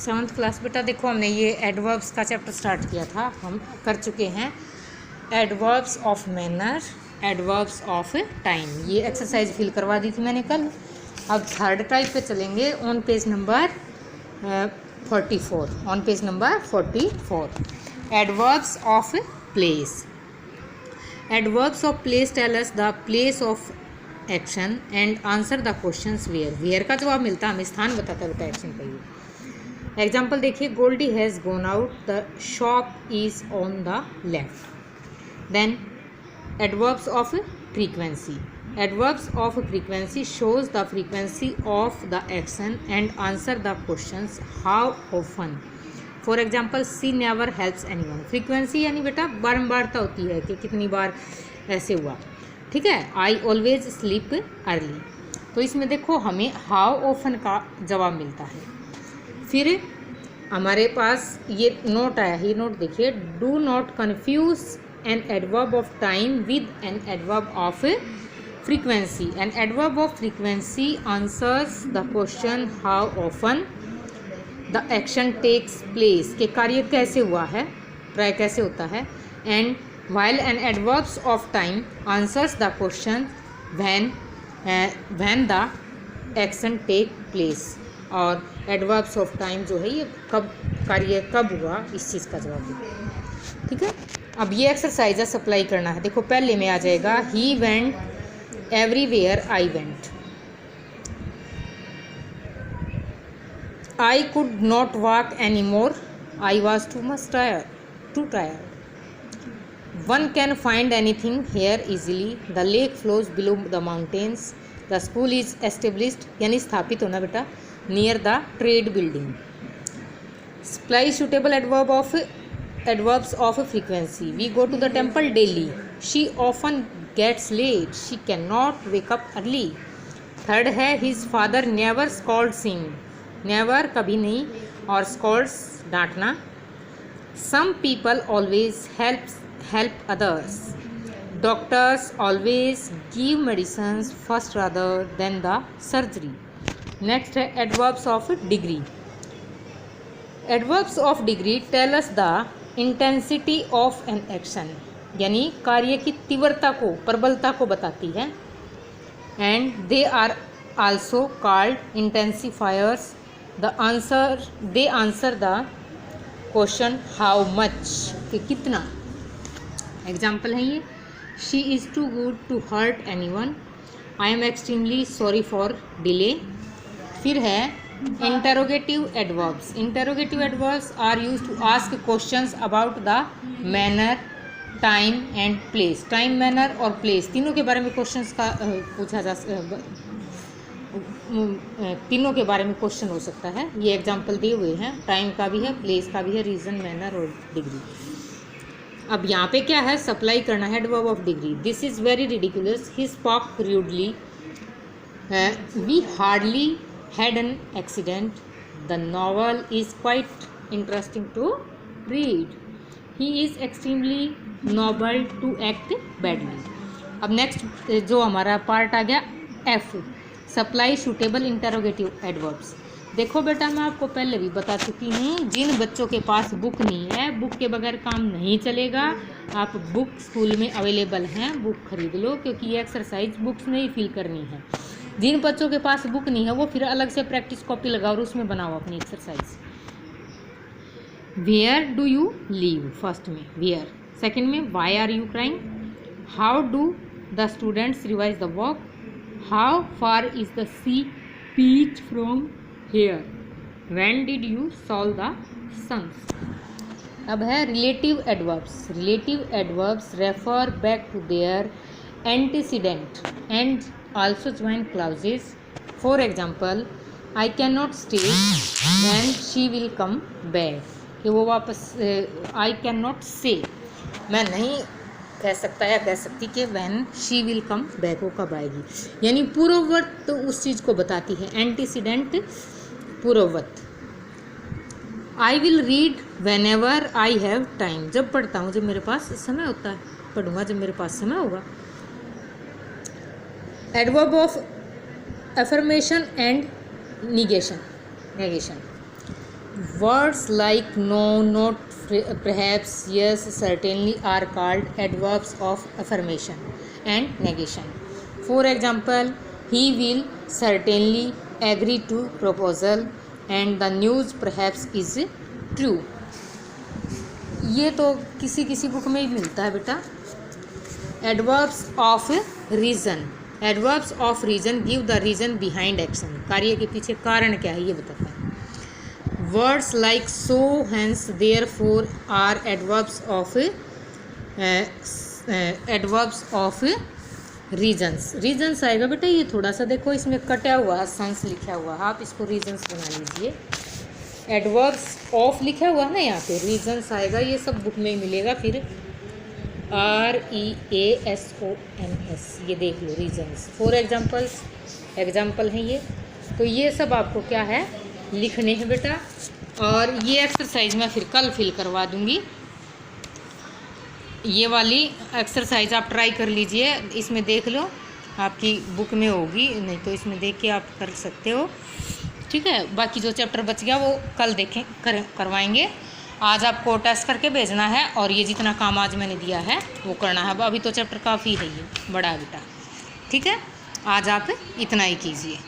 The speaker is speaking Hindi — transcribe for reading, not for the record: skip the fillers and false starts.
7th क्लास बेटा देखो हमने ये एडवर्ब्स का चैप्टर स्टार्ट किया था, हम कर चुके हैं adverbs of manner, adverbs of time. ये एक्सरसाइज फिल करवा दी थी मैंने कल। अब थर्ड टाइप पे चलेंगे on page number 44। On page number 44 adverbs of place. Adverbs of place tell us the place of action and answer the questions where. Where का जवाब मिलता है, हमें स्थान बताता है बेटा एक्शन का। ये एग्जाम्पल देखिए, Goldie has gone out, the shop is on the left. Then adverbs of frequency. Adverbs of frequency shows the frequency of the action and answer the questions how often. For example she never helps anyone. Frequency यानी बेटा बारंबारता होती है कि कितनी बार ऐसे हुआ, ठीक है। आई ऑलवेज स्लीप अर्ली, तो इसमें देखो हमें हाउ ऑफन का जवाब मिलता है। फिर हमारे पास ये नोट आया है, ये नोट देखिए, do not confuse an adverb of time with an adverb of frequency. An adverb of frequency answers the question how often the action takes place, के कार्य कैसे हुआ है, प्राय कैसे होता है। And while an adverbs of time answers the question when the action take place. और एडवर्ब्स ऑफ टाइम जो है ये कब, कार्य कब हुआ, इस चीज़ का जवाब देगा, ठीक है। अब ये एक्सरसाइज अप्लाई करना है। देखो पहले में आ जाएगा he went everywhere I went. I could not walk anymore. I was too tired. One can find anything here easily. The lake flows below the mountains. The school is established, यानी स्थापित होना बेटा, near the trade building. Supply suitable adverbs of frequency. We go to the temple daily. She often gets late. She cannot wake up early. Third है his father never scolds him. Never कभी नहीं, और स्कॉल्ड्स डांटना। Some people always help others. Doctors always give medicines first rather than the surgery. Next है adverbs of degree. Adverbs of degree tell us the intensity of an action, यानी कार्य की तीव्रता को, प्रबलता को बताती है। And they are also called intensifiers. They answer the question how much, कि कितना। एग्जाम्पल है ये, she is too good to hurt any one. I am extremely sorry for delay. फिर है interrogative adverbs. Interrogative adverbs are use to ask questions about the manner, time and place. Time, manner और प्लेस तीनों के बारे में क्वेश्चंस का पूछा जा, तीनों के बारे में क्वेश्चन हो सकता है। ये एग्जाम्पल दिए हुए हैं, टाइम का भी है, प्लेस का भी है, रीजन, मैनर और डिग्री। अब यहाँ पे क्या है, सप्लाई करना है adverb of degree. This is very ridiculous, he spoke rudely, we hardly had an accident, the novel is quite interesting to read, he is extremely noble to act badly. अब नेक्स्ट जो हमारा पार्ट आ गया F, supply suitable interrogative adverbs. देखो बेटा मैं आपको पहले भी बता चुकी हूँ, जिन बच्चों के पास बुक नहीं है, बुक के बगैर काम नहीं चलेगा। आप बुक स्कूल में अवेलेबल हैं, बुक खरीद लो, क्योंकि ये एक्सरसाइज बुक्स में ही फिल करनी है। जिन बच्चों के पास बुक नहीं है वो फिर अलग से प्रैक्टिस कॉपी लगाओ और उसमें बनाओ अपनी exercise. Where do you live, first में वेयर। सेकेंड में why are you crying. How do the students revise the work. How far is the sea beach from here? When did you solve the sums? अब है relative adverbs. Relative adverbs refer back to their antecedent and also join clauses. For example I can not stay when she will come back, कि वो वापस, आई कैन नॉट से, मैं नहीं कह सकता या कह सकती कि when she will come back, वो कब आएगी, यानी पूर्ववत तो उस चीज़ को बताती है, एंटीसीडेंट पूर्ववत। I will read when ever I have time, जब पढ़ता हूँ जब मेरे पास समय होता है, पढ़ूंगा जब मेरे पास समय होगा। Adverb of affirmation and negation. Words like no, not, perhaps, yes, certainly are called adverbs of affirmation and negation. For example, he will certainly agree to proposal and the news perhaps is true. ये तो किसी किसी बुक में ही मिलता है बेटा. Adverbs of reason. Adverbs of reason give the reason behind action. कार्य के पीछे कारण क्या है ये बताता है. Words like so, hence, therefore are adverbs of reasons. Reasons आएगा बेटा. ये थोड़ा सा देखो इसमें कटा हुआ है, सेंस लिखा हुआ है, आप इसको रीजन्स बना लीजिए. एडवर्ब्स ऑफ लिखा हुआ है ना यहाँ पे, रीजन्स आएगा. ये सब बुक में मिलेगा. फिर REASONS, ये देख लो रीजन्स. फॉर एग्जाम्पल्स, एग्जाम्पल है ये. तो ये सब आपको क्या है लिखने हैं बेटा. और ये एक्सरसाइज मैं फिर कल फिल करवा दूंगी. ये वाली एक्सरसाइज आप ट्राई कर लीजिए. इसमें देख लो, आपकी बुक में होगी, नहीं तो इसमें देख के आप कर सकते हो. ठीक है. बाकी जो चैप्टर बच गया वो कल देखें करवाएंगे. आज आपको टेस्ट करके भेजना है और ये जितना काम आज मैंने दिया है वो करना है. अभी तो चैप्टर काफ़ी है, ये बड़ा है बेटा. ठीक है. आज आप इतना ही कीजिए.